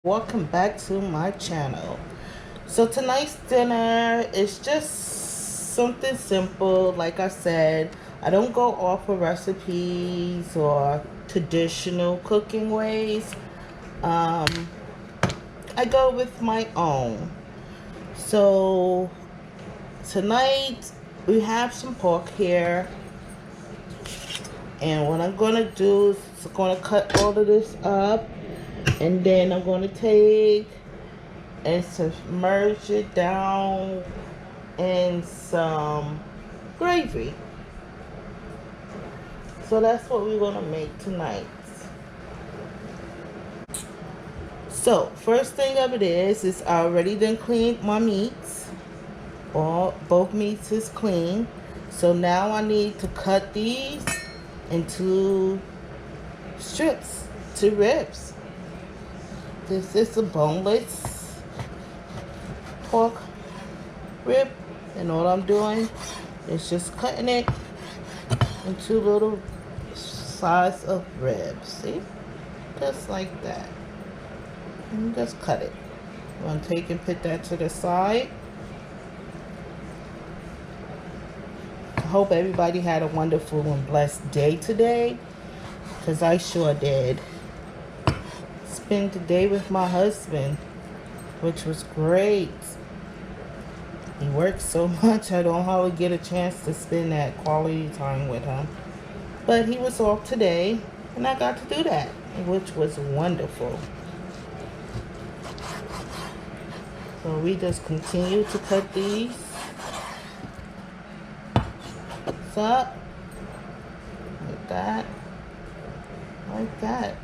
Welcome back to my channel. So tonight's dinner is just something simple. Like I said, I don't go off of recipes or traditional cooking ways. um I go with my own. So tonight we have some pork here, and what I'm gonna do is I'm gonna cut all of this up, and then I'm gonna take and submerge it down in some gravy. So that's what we're gonna make tonight. So first thing of it is I already done cleaned my meats. Both meats is clean. So now I need to cut these into strips, to ribs. This is a boneless pork rib, and all I'm doing is just cutting it into little size of ribs. See, just like that, and just cut it. I'm gonna take and put that to the side. I hope everybody had a wonderful and blessed day today, because I sure did. Spent the day with my husband, which was great. He works so much, I don't hardly get a chance to spend that quality time with him. But he was off today, and I got to do that, which was wonderful. So we just continue to cut these up like that, like that.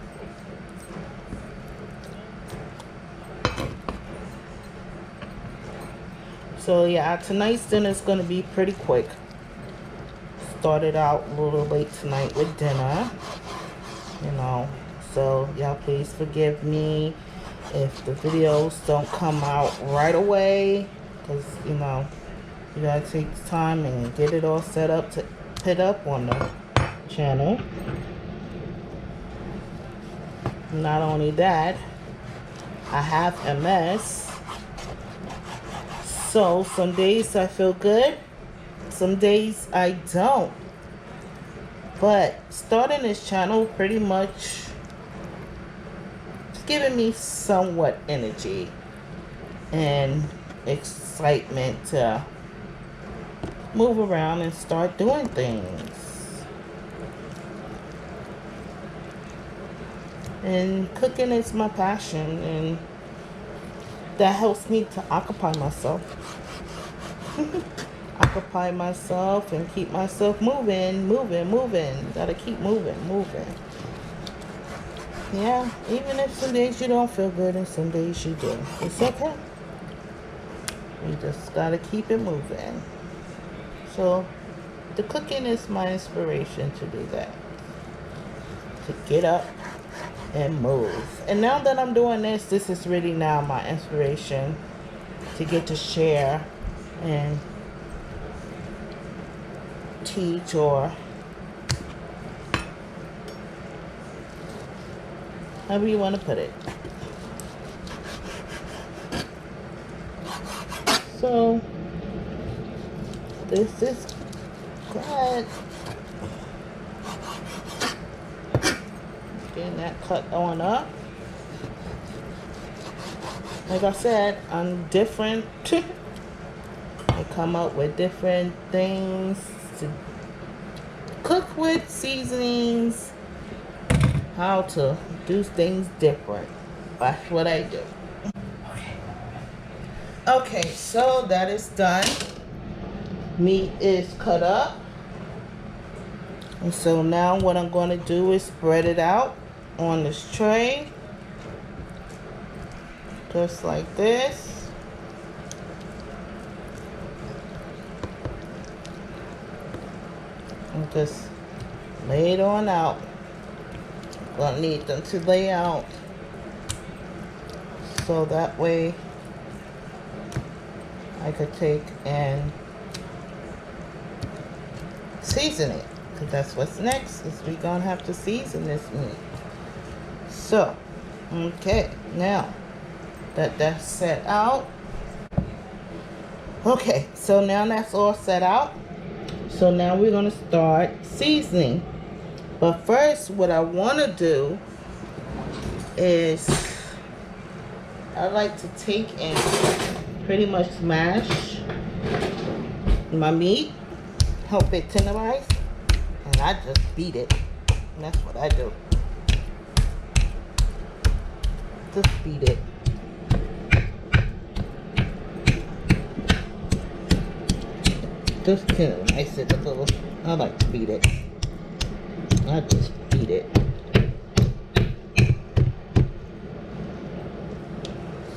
So yeah, tonight's dinner is going to be pretty quick. Started out a little late tonight with dinner, so y'all please forgive me if the videos don't come out right away, because you gotta take time and get it all set up to put up on the channel. Not only that, I have MS, so some days I feel good, some days I don't. But starting this channel pretty much is giving me somewhat energy and excitement to move around and start doing things. And cooking is my passion, and that helps me to occupy myself. Occupy myself and keep myself moving. Gotta keep moving. Yeah, even if some days you don't feel good and some days you do, it's okay. You just gotta keep it moving. So the cooking is my inspiration to do that, to get up and move. And now that I'm doing this is really now my inspiration to get to share and teach, or however you want to put it. So this is good. Getting that cut on up. Like I said, I'm different. I come up with different things to cook with, seasonings, how to do things different. That's what I do. Okay, so that is done. Meat is cut up. And so now what I'm going to do is spread it out on this tray. Just like this. And just lay it on out. Gonna need them to lay out, so that way I could take and season it, because that's what's next, is we're gonna have to season this meat. So okay, now that's set out. Okay, so now that's all set out. So now we're gonna start seasoning. But first, what I wanna do is I like to take and pretty much smash my meat, help it tenderize, and I just beat it. And that's what I do. Just beat it. Just tenderize it a little. I like to beat it. I just beat it.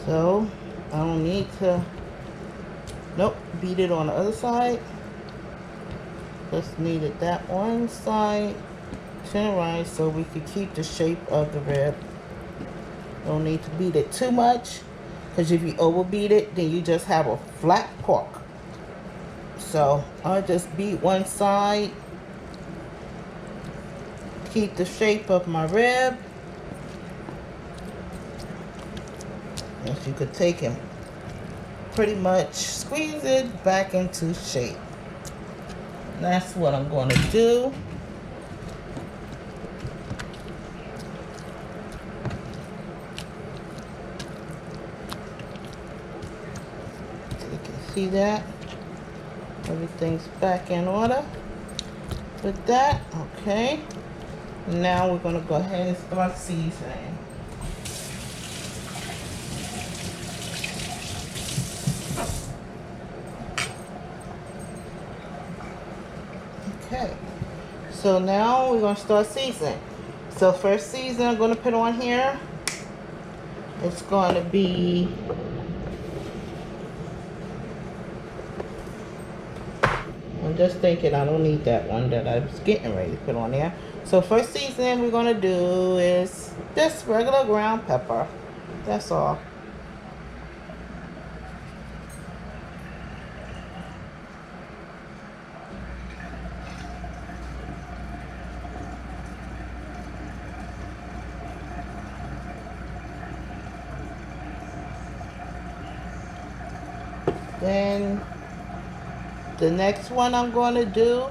So I don't need to, nope, beat it on the other side. Just needed that one side tenderized so we could keep the shape of the rib. Don't need to beat it too much, because if you overbeat it, then you just have a flat pork. So I'll just beat one side, keep the shape of my rib. As you could take and pretty much squeeze it back into shape. And that's what I'm going to do. So you can see that everything's back in order with that. Okay, now we're going to go ahead and start seasoning. Okay, so now we're going to start seasoning. So first season I'm going to put on here, it's going to be I'm just thinking I don't need that one that I was getting ready to put on there. So first seasoning we're going to do is just regular ground pepper. That's all. Then the next one I'm going to do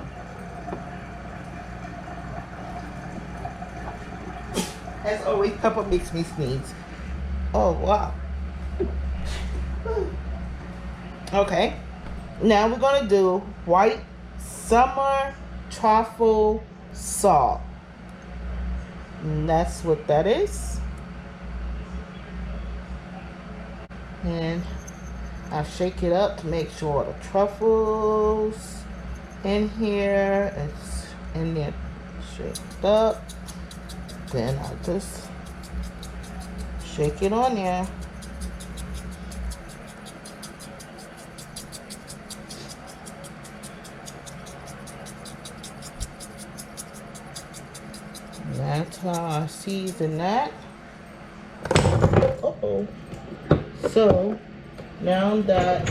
as always, pepper makes me sneeze. Oh wow. Okay, now we're going to do white summer truffle salt, and that's what that is. And I shake it up to make sure the truffles in here, it's in there shaked up. Then I just shake it on there. And that's how I season that. Uh-oh. So now that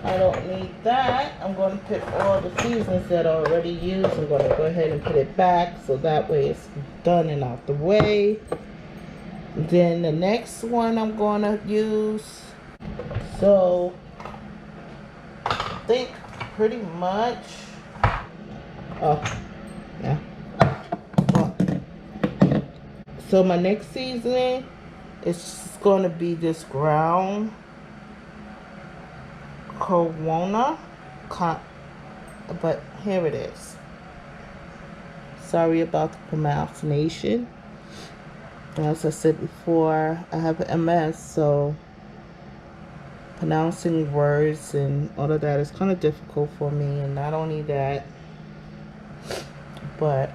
I don't need that, I'm going to put all the seasonings that I already used. I'm going to go ahead and put it back so that way it's done and out the way. Then the next one I'm going to use. So I think pretty much. Oh, yeah. Oh. So my next seasoning is going to be this ground Corona, but here it is. Sorry about the pronunciation. As I said before, I have MS, so pronouncing words and all of that is kind of difficult for me. And not only that, but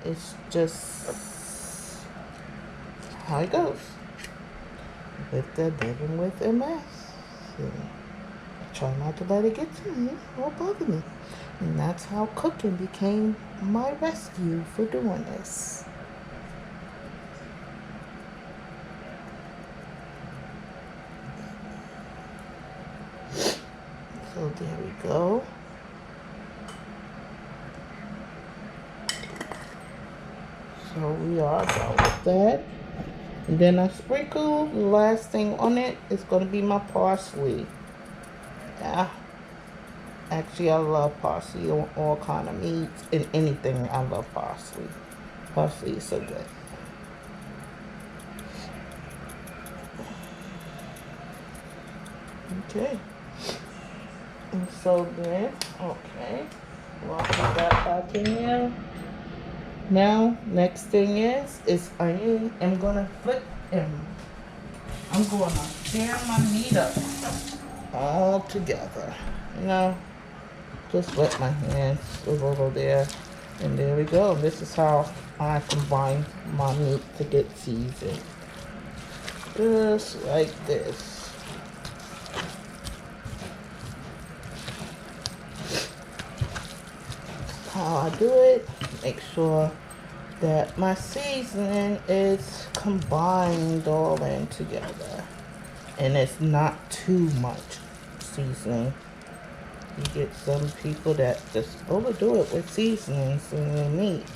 it's just how it goes with the living with MS. So try not to let it get to me or bother me. And that's how cooking became my rescue for doing this. So there we go. So we are done with that. And then I sprinkle the last thing on it is going to be my parsley. Yeah. Actually, I love parsley on all kind of meats and anything. I love parsley. Parsley is so good. Okay. And so then, okay. We'll put that back in there. Now, next thing is I am gonna flip him. I'm gonna tear my meat up all together. You know, just wet my hands a little there. And there we go. This is how I combine my meat to get seasoned. Just like this. How I do it, make sure that my seasoning is combined all in together. And it's not too much seasoning. You get some people that just overdo it with seasonings in their meat.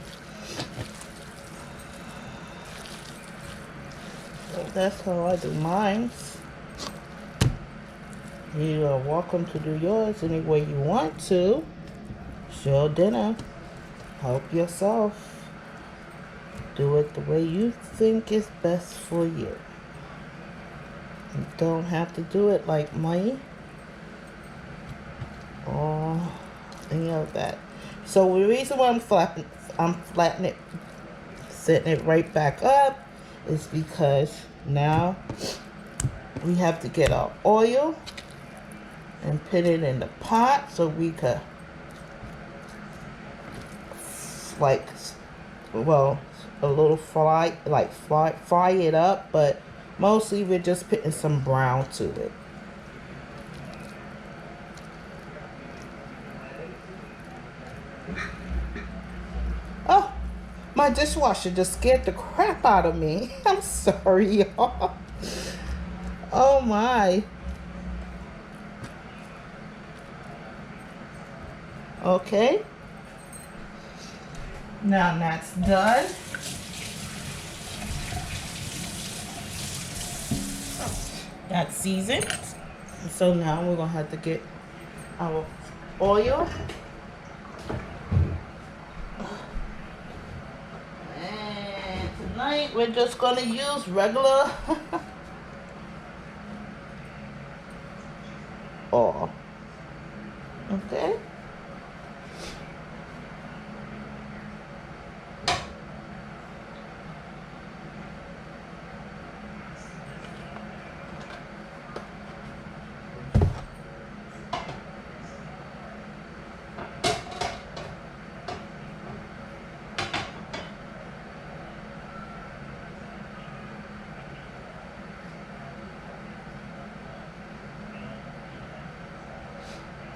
So that's how I do mine. You are welcome to do yours any way you want to. It's your dinner. Help yourself. Do it the way you think is best for you. You don't have to do it like me or any of that. So the reason why I'm flattening it, setting it right back up is because now we have to get our oil and put it in the pot so we could like, well, a little fry it up, but mostly we're just putting some brown to it. Oh, my dishwasher just scared the crap out of me. I'm sorry, y'all. Oh my. Okay. Now that's done. That's seasoned. So now we're gonna have to get our oil. And tonight we're just gonna use regular oil. Okay.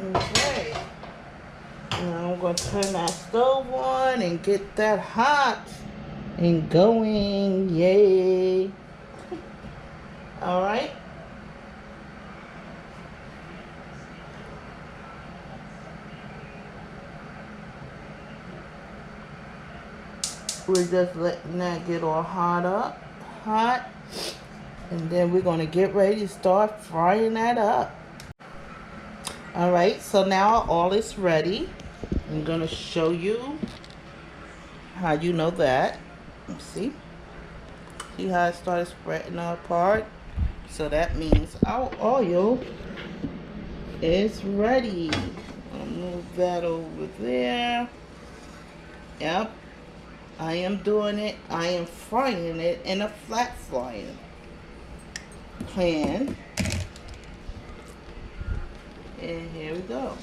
Okay. Now I'm going to turn that stove on and get that hot and going. Yay. All right. We're just letting that get all hot. And then we're going to get ready to start frying that up. All right, so now all is ready. I'm going to show you how you know that. See how it started spreading apart? So that means our oil is ready. I'll move that over there. Yep, I am doing it. I am frying it in a flat frying pan. And here we go.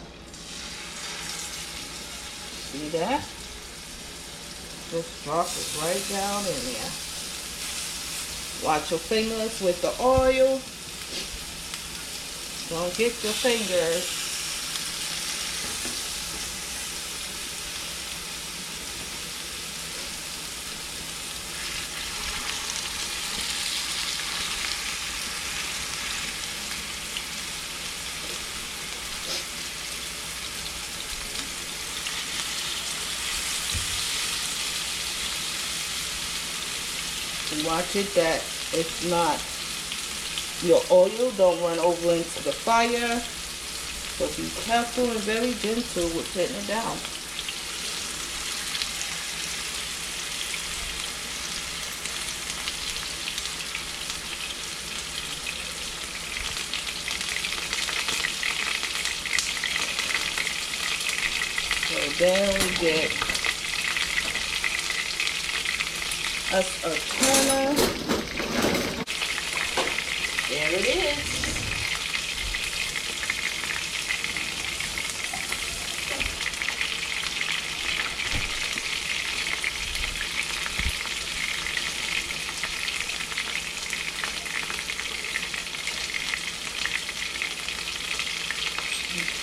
See that? Just drop it right down in there. Watch your fingers with the oil. Don't get your fingers. Watch it that it's not, your oil don't run over into the fire. So be careful and very gentle with putting it down. So then we get us a turner. There it is.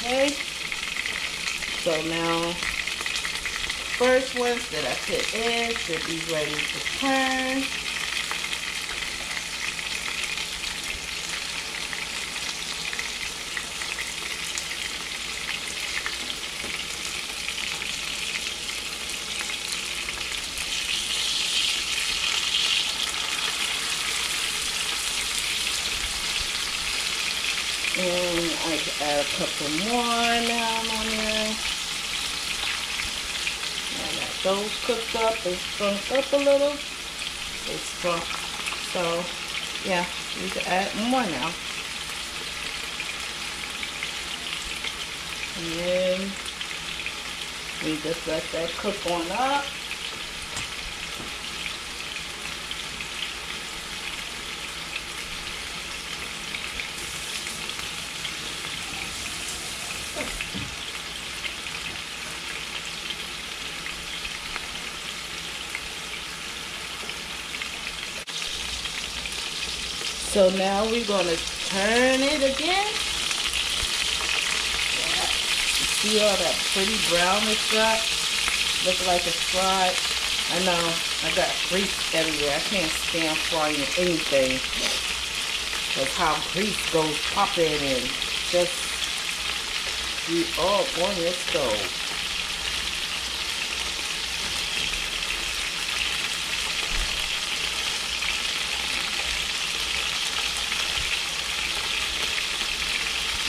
Okay. So now, first ones that I put in should be ready to turn. And I can add a couple more now on there. And that those cooked up and shrunk up a little. It's shrunk. So yeah, we can add more now. And then we just let that cook on up. So now we're going to turn it again. Yeah. See all that pretty brown it's got? Look like it's fried. I know, I got grease everywhere. I can't stand frying anything. Because how grease goes popping and just be all on your stove.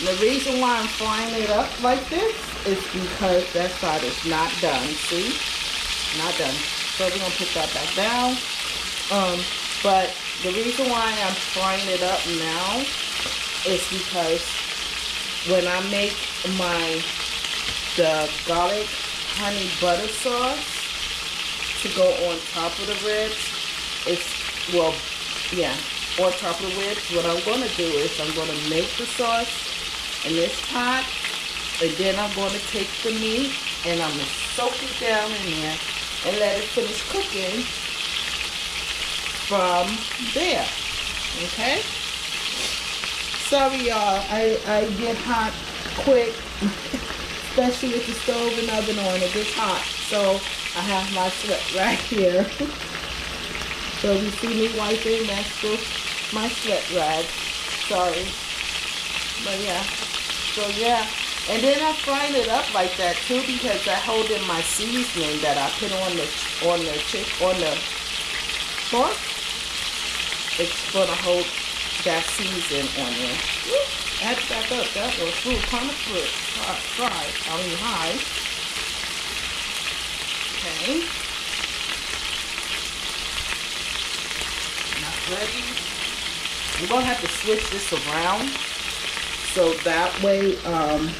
The reason why I'm frying it up like this is because that side is not done. See? Not done. So we're going to put that back down. But the reason why I'm frying it up now is because when I make the garlic honey butter sauce to go on top of the ribs, on top of the ribs, what I'm going to do is I'm going to make the sauce in this pot, and then I'm going to take the meat and I'm going to soak it down in there and let it finish cooking from there. Okay? Sorry y'all, I get hot quick, especially with the stove and oven on. It gets hot, so I have my sweat right here. So you see me wiping, that's just my sweat rag. Sorry. But yeah. So yeah, and then I'm frying it up like that too because I hold in my seasoning that I put on the pork. It's gonna hold that season on there. Add it back up. That was kind of fried. I mean high. Okay. Not ready. I'm gonna have to switch this around. So that way, and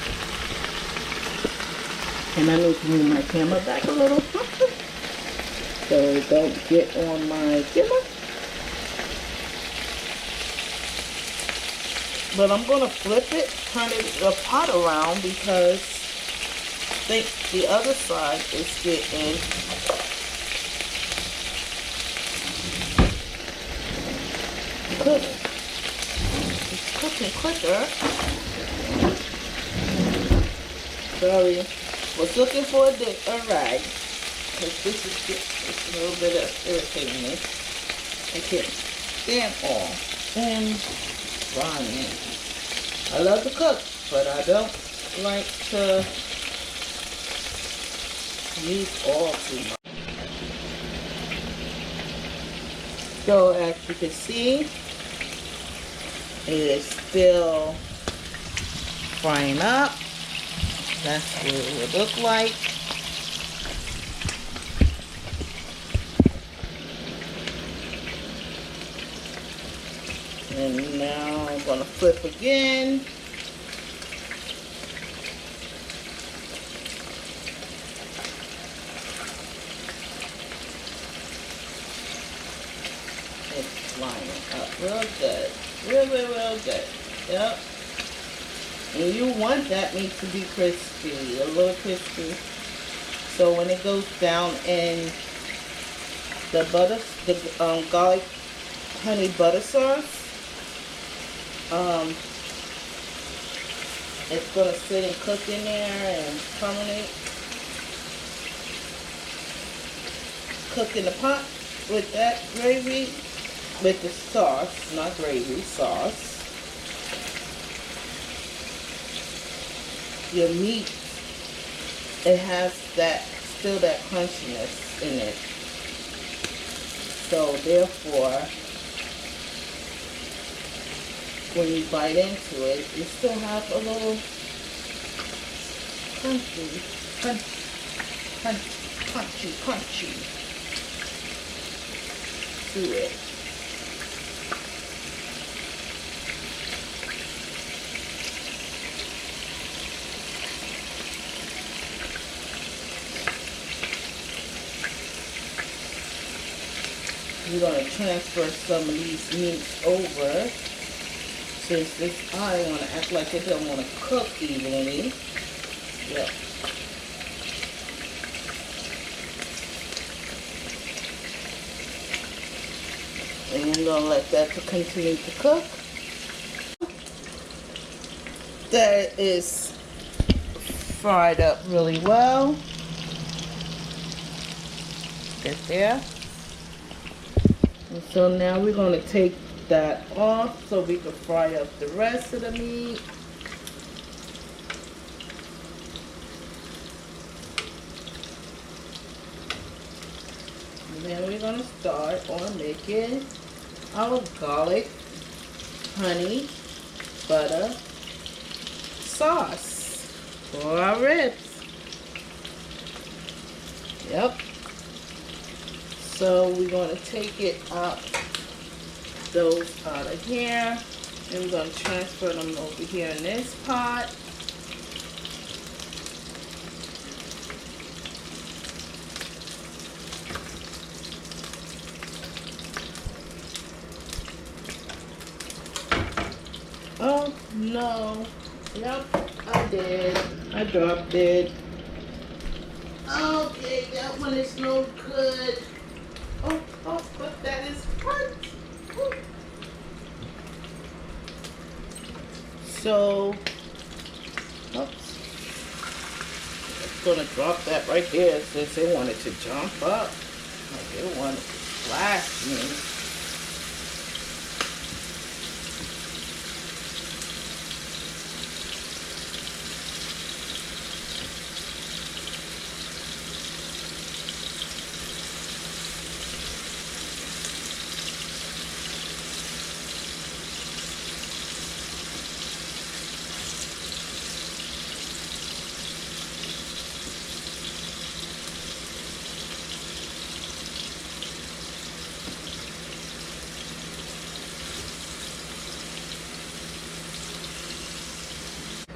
I need to move my camera back a little so it don't get on my camera. But I'm going to flip it, turn the pot around because I think the other side is getting cooked. It's cooking quicker. Sorry, was looking for a rag because this is just a little bit of irritating me. I can't stand all and frying. I love to cook, but I don't like to use all too much. So as you can see, it is still frying up. That's what it would look like. And now I'm gonna flip again. It's lining up real good. Real good. Yep. And you want that meat to be crispy, a little crispy. So when it goes down in the butter, the garlic honey butter sauce, it's gonna sit and cook in there and permanent. Cook in the pot with that gravy, with the sauce, not gravy, sauce. Your meat, it has still that crunchiness in it. So therefore, when you bite into it, you still have a little crunchy to it. We're going to transfer some of these meats over, since this, I don't want to act like it don't want to cook evenly. Yep. And I'm going to let that continue to cook. That is fried up really well. Get there. And so now we're going to take that off so we can fry up the rest of the meat. And then we're going to start on making our garlic honey butter sauce for our ribs. Yep. So we're going to take it out, those out of here, and we're going to transfer them over here in this pot. Oh no, yep, I did. I dropped it. Okay, that one is no good. Oh, but that is hurt. Ooh. So, oops. I'm gonna drop that right there since they wanted to jump up. Like they wanted to splash me.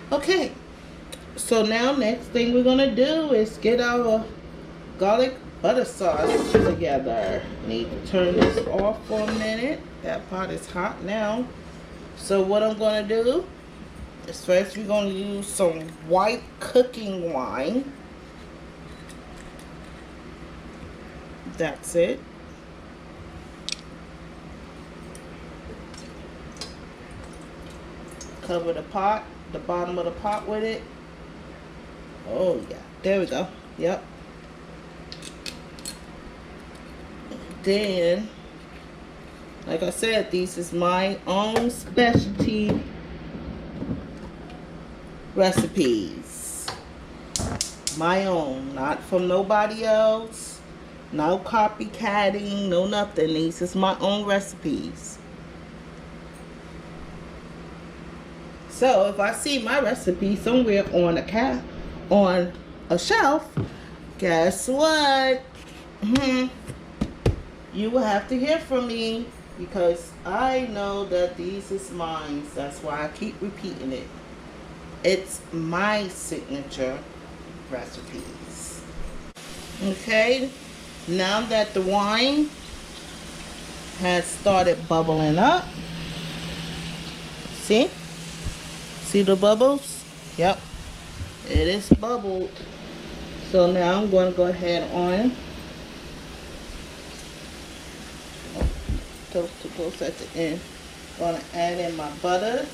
Okay, so now next thing we're gonna do is get our garlic butter sauce together. Need to turn this off for a minute. That pot is hot now. So what I'm gonna do is first we're gonna use some white cooking wine. That's it. Cover the pot, the bottom of the pot with it. Oh yeah, there we go. Yep. Then, like I said, these is my own specialty recipes. My own, not from nobody else. No copycatting, no nothing. These is my own recipes. So if I see my recipe somewhere on a shelf, guess what? You will have to hear from me because I know that these is mine. That's why I keep repeating it. It's my signature recipes. Okay, now that the wine has started bubbling up, see? See the bubbles? Yep, it is bubbled. So now I'm going to go ahead on toast to toast at the end. Going to add in my butters.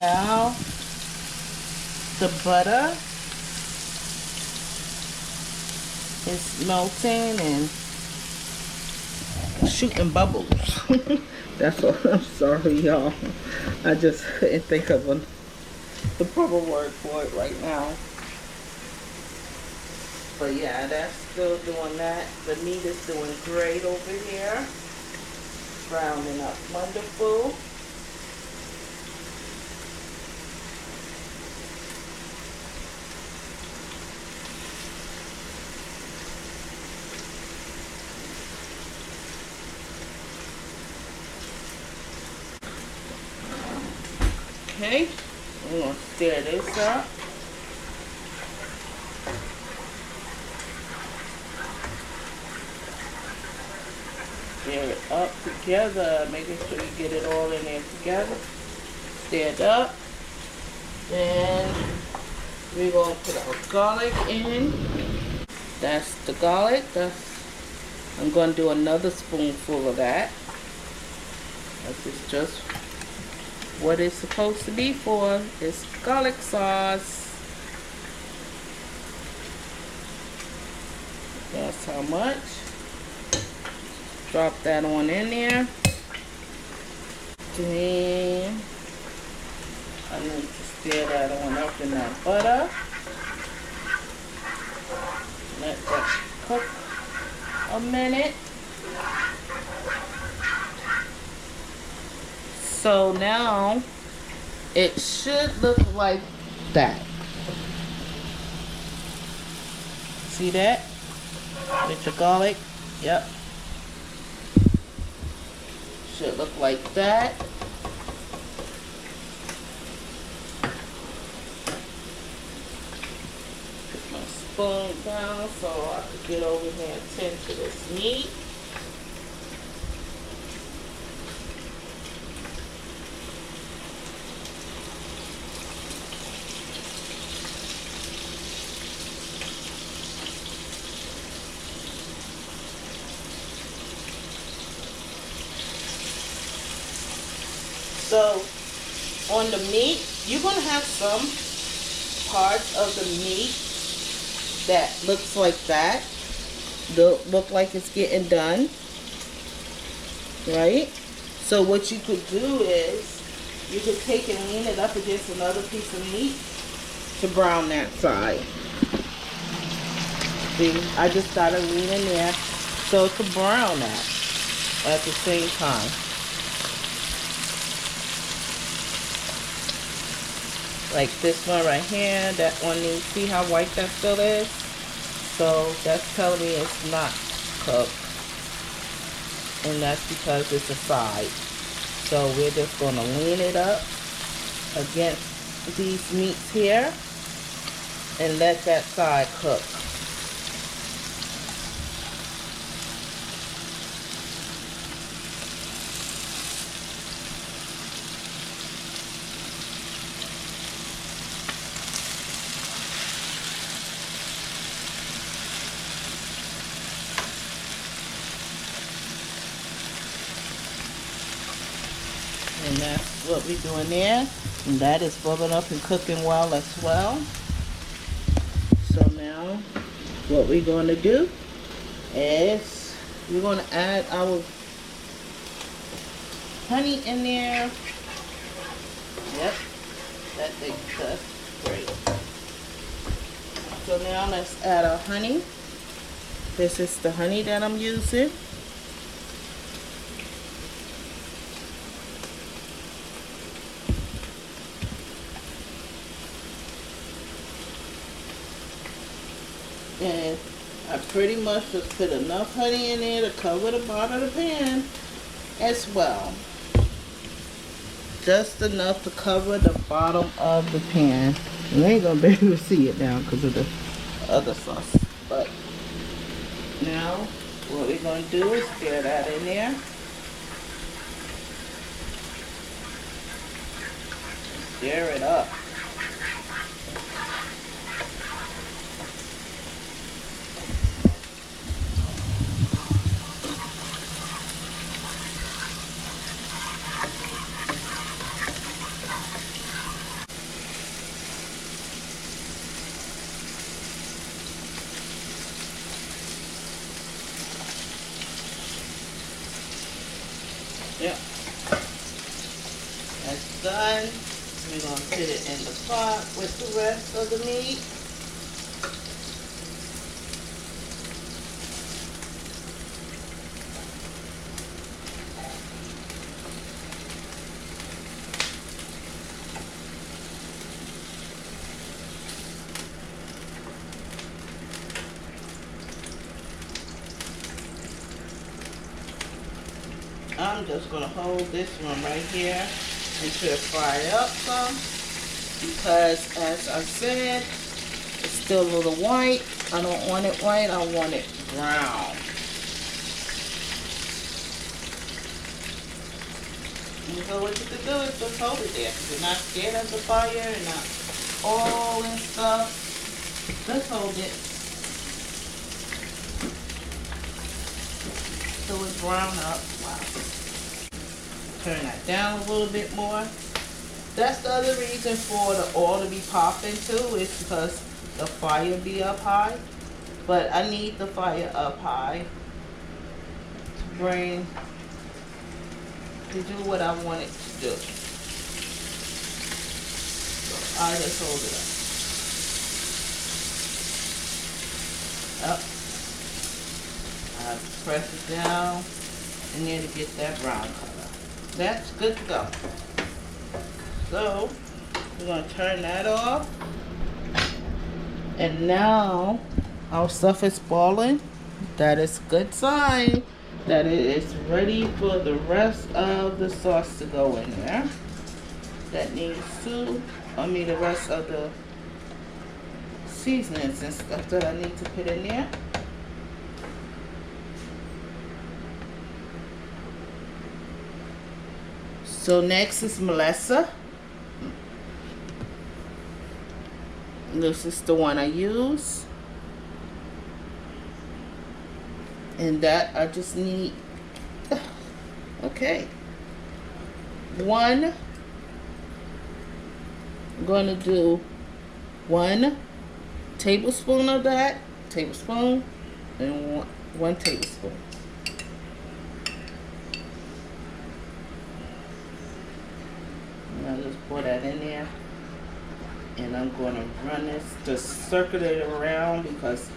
Now the butter is melting and shooting bubbles. That's all. I'm sorry, y'all. I just couldn't think of the proper word for it right now. But yeah, that's still doing that. The meat is doing great over here. Browning up wonderful. Okay, we're going to stir this up. Stir it up together, making sure you get it all in there together. Stir it up. Then we're going to put our garlic in. That's the garlic. I'm going to do another spoonful of that. This is just what it's supposed to be for. It's garlic sauce. That's how much. Drop that on in there. Then I need to stir that on up in that butter. Let that cook a minute. So now it should look like that. See that? With your garlic? Yep. Should look like that. Put my spoon down so I can get over here and tend to this meat. So on the meat, you're going to have some parts of the meat that looks like that. They'll look like it's getting done. Right? So what you could do is you could take and lean it up against another piece of meat to brown that side. See, I just started leaning there so to brown that at the same time. Like this one right here, that one needs, see how white that still is? So that's telling me it's not cooked. And that's because it's a side. So we're just going to lean it up against these meats here and let that side cook. And that's what we're doing there. And that is bubbling up and cooking well as well. So now what we're going to do is we're going to add our honey in there. Yep, that thing's just great. So now let's add our honey. This is the honey that I'm using. And I pretty much just put enough honey in there to cover the bottom of the pan as well. Just enough to cover the bottom of the pan. You ain't gonna be able to see it now because of the other sauce. But now what we're gonna do is stir that in there. Stir it up. Yep. That's done. We're going to put it in the pot with the rest of the meat. I'm just going to hold this one right here until it fry up some, because as I said, it's still a little white. I don't want it white, I want it brown. And so what you can do is just hold it there. You're not scared of the fire and not oil and stuff. Just hold it till it's brown up. Wow. Turn that down a little bit more. That's the other reason for the oil to be popping too, is because the fire be up high. But I need the fire up high to do what I want it to do. So I just hold it up. I press it down and then to get that brown color. That's good to go. So we're going to turn that off. And now our stuff is boiling. That is a good sign that it is ready for the rest of the sauce to go in there. That needs to, the rest of the seasonings and stuff that I need to put in there. So next is Melissa. This is the one I use. And that I just need, okay. I'm gonna do 1 tablespoon of that, and one tablespoon. I'll just pour that in there, and I'm going to run this to circulate it around, because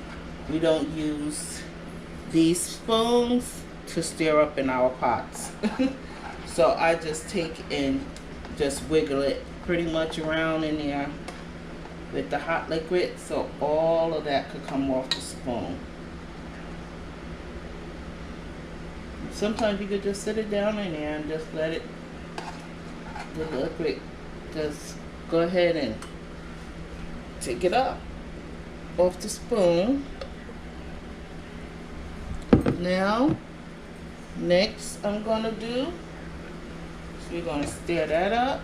we don't use these spoons to stir up in our pots. So I just take and just wiggle it pretty much around in there with the hot liquid, so all of that could come off the spoon. Sometimes you could just sit it down in there and just let it, the liquid, just go ahead and take it up off the spoon. Now, next I'm gonna do, so we're gonna stir that up.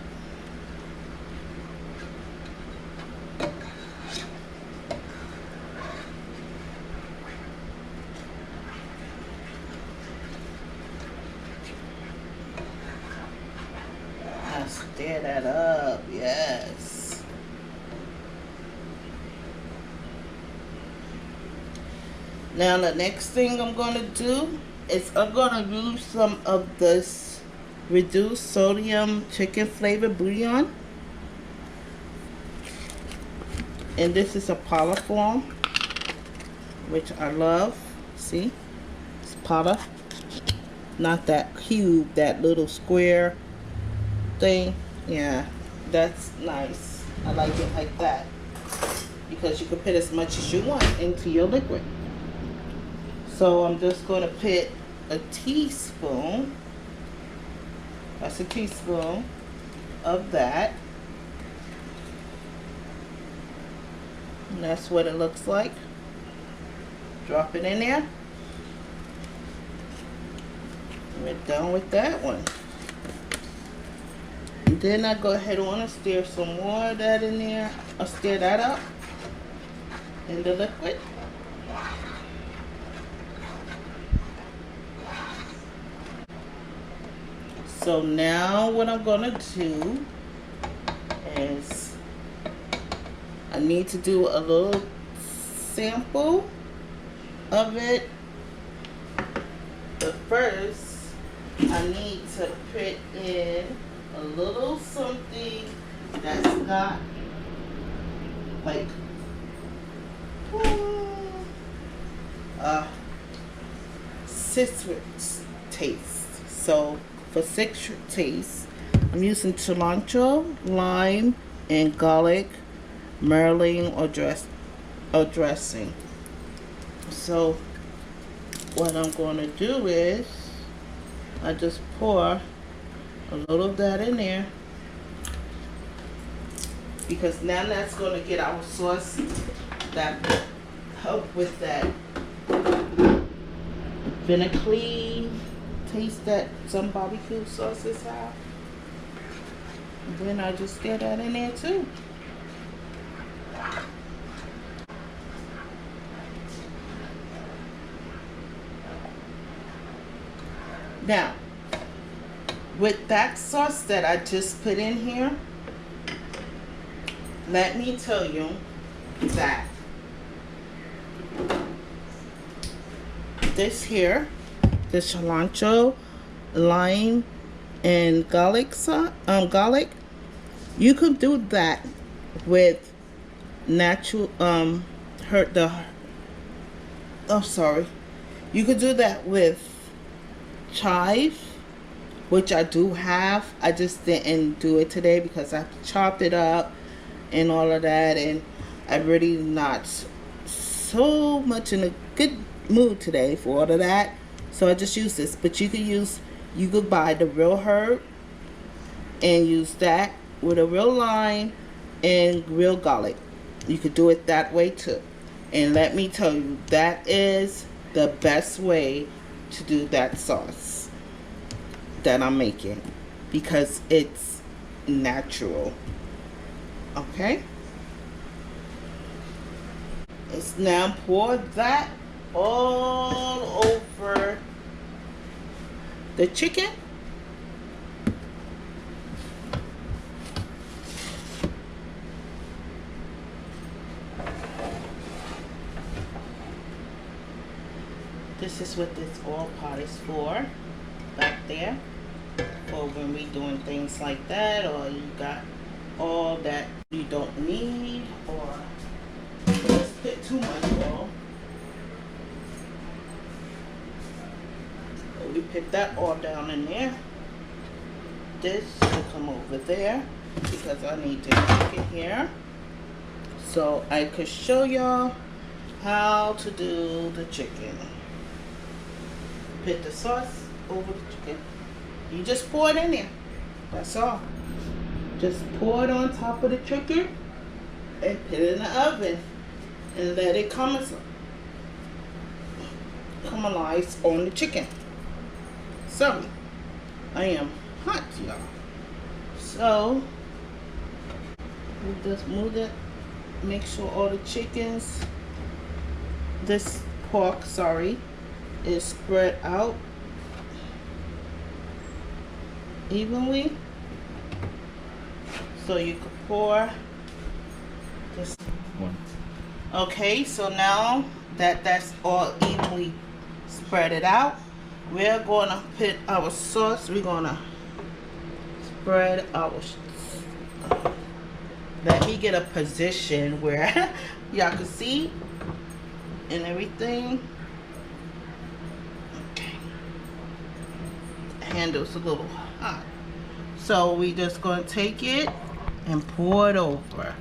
Stir that up, yes. Now the next thing I'm going to do is I'm going to use some of this reduced sodium chicken flavor bouillon. And this is a powder form, which I love. See, it's powder, not that cube, that little square thing. Yeah, that's nice. I like it like that because you can put as much as you want into your liquid. So I'm just going to put a teaspoon. That's a teaspoon of that. And that's what it looks like. Drop it in there. We're done with that one. And then I go ahead on and stir some more of that in there. I'll stir that up in the liquid. So now what I'm gonna do is I need to do a little sample of it. But first, I need to put in a little something that's got like citrus taste. So for citrus taste, I'm using cilantro, lime, and garlic, marinating or dressing. So what I'm going to do is I just pour a little of that in there, because now that's going to get our sauce that will help with that vinegary taste that some barbecue sauces have. And then I just get that in there too. Now, with that sauce that I just put in here, let me tell you that this here, the cilantro, lime, and garlic garlic, you could do that with natural you could do that with chive, which I do have. I just didn't do it today because I chopped it up and all of that, and I'm really not so much in a good mood today for all of that, so I just use this. But you could buy the real herb and use that with a real lime and real garlic. You could do it that way too, and let me tell you, that is the best way to do that sauce that I'm making, because it's natural. Okay, it's now pour that all over the chicken. This is what this oil pot is for, back there, for when we doing things like that, or you got all that you don't need, or just put too much oil. So we put that all down in there. This will come over there because I need to cook it here, so I could show y'all how to do the chicken. Put the sauce over the chicken. You just pour it in there. That's all. Just pour it on top of the chicken and put it in the oven and let it caramelize on the chicken. So I am hot, y'all. So we just move it. Make sure all the chickens, this pork, sorry, is spread out evenly, so you can pour this one. Okay, so now that that's all evenly spread it out, we're gonna put our sauce. We're gonna spread our let me get a position where y'all can see and everything. Okay. The handle's a little hot. So we just gonna take it and pour it over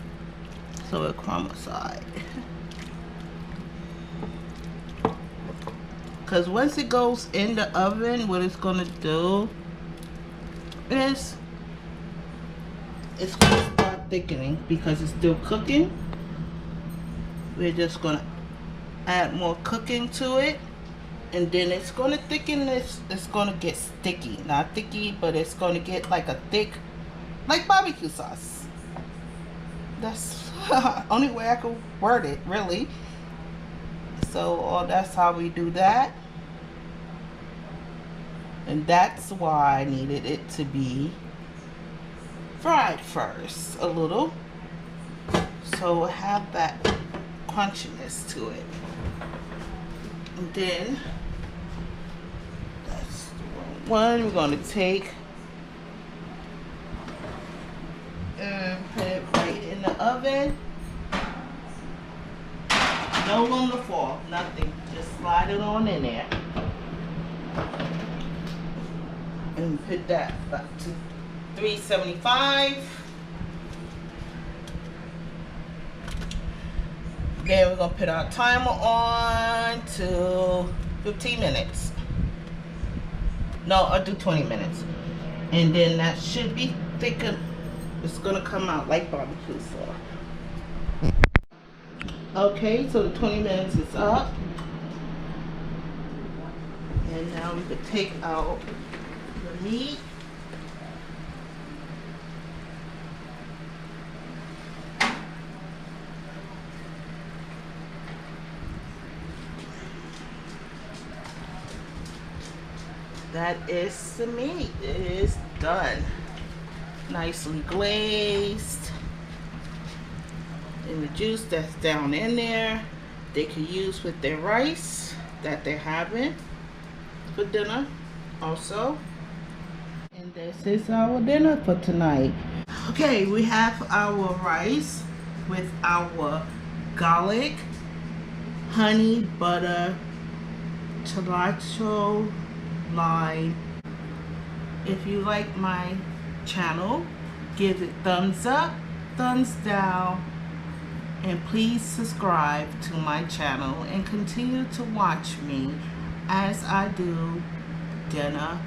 so it caramelize. Because once it goes in the oven, what it's gonna do is it's gonna start thickening because it's still cooking. We're just gonna add more cooking to it, and then it's gonna thicken this. It's gonna get sticky, not thicky, but it's gonna get like a thick, like barbecue sauce. That's only way I could word it, really. So that's how we do that, and that's why I needed it to be fried first a little, so have that crunchiness to it. And then that's the one we're going to take and put it right in the oven. No longer fall, nothing. Just slide it on in there. And put that back to 375. Then we're gonna put our timer on to 15 minutes. No, I'll do 20 minutes. And then that should be thicker. It's gonna come out like barbecue sauce. Okay, so the 20 minutes is up. And now we could take out the meat. That is the meat. It is done. Nicely glazed. And the juice that's down in there, they could use with their rice that they're having for dinner also. And this is our dinner for tonight. Okay, we have our rice with our garlic, honey, butter, cilantro, lime. If you like my channel, give it thumbs up, thumbs down, and please subscribe to my channel and continue to watch me as I do dinner